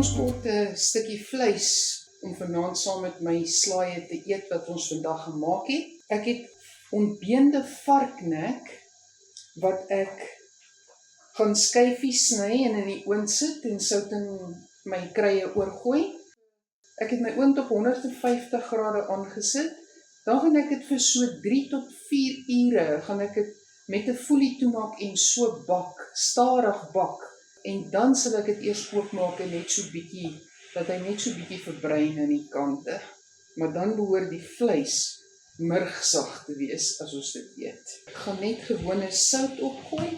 ons kort 'n stukkie vleis om vanaand saam met my slaaië te eet wat ons vandag gemaak het. Ek het ontbeende varknek wat ek gaan skyfies sny en in die oond sit en sout in my kruie oorgooi. Ek het my oond op 150 grade aangesit. Dan gaan ek dit vir so 3 tot 4 ure gaan ek dit met 'n folie toemaak en so bak, stadig bak. En dan sal ek dit eers oopmaak en net so bietjie, dat hy net so bietjie verbruin aan die kante. Maar dan behoort die vleis murgsag te wees as ons dit eet. Ek gaan net gewone sout opgooi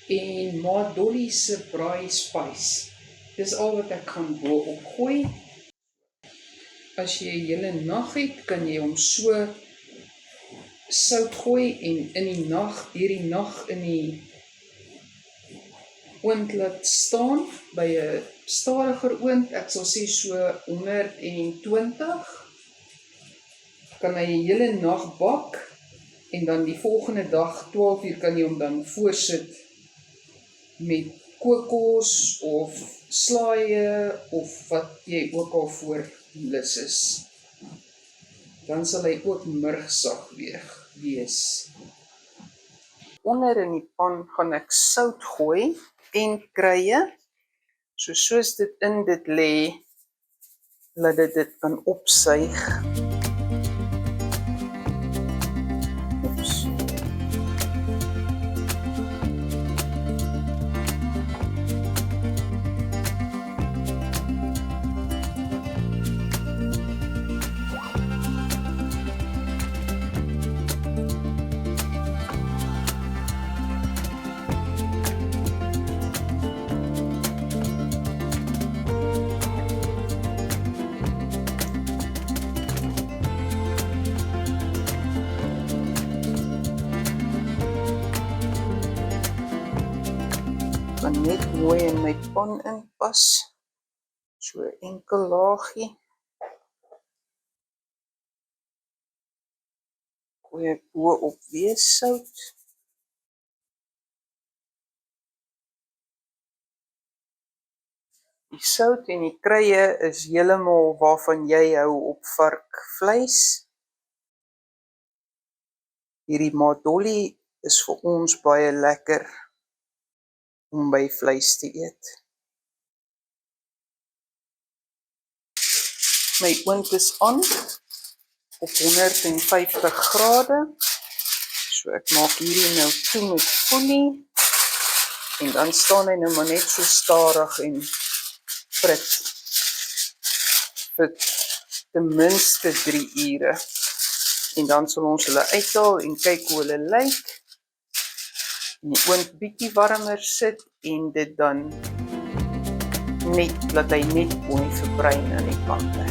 en Ma Dolly se braai spice. Dis al wat ek gaan bo opgooi. As jy 'n hele nag het, kan jy hom so sout gooi en in die nag, deur die nag in die oond laat staan, by 'n stadiger oond, ek sal sê so 120, kan hy 'n hele nag bak, en dan die volgende dag, 12 uur, kan jy hom dan voorsit met kokos, of slaaië, of wat jy ook al voor lus is. Dan sal hy ook murgsag wees. Onder in die pan gaan ek sout gooi en kruie, soos dit in dit lê, laat dit kan opsuig. Kan net mooi in my pan inpas, so 'n enkel laagie. Gooi ek bo op weer sout. Die sout en die kruie is heeltemal waarvan jy hou op varkvleis. Hierdie Ma Dolly is vir ons baie lekker om by vleis te eet. My oond is aan op 150 grade. So ek maak hierdie nou toe met folie en dan staan hy nou maar net so stadig en frit vir ten minste 3 ure. En dan sal ons hulle uithaal en kyk hoe hulle lyk. En die oond bietjie warmer sit en dit dan net, laat hy net mooi verbruin aan die kante.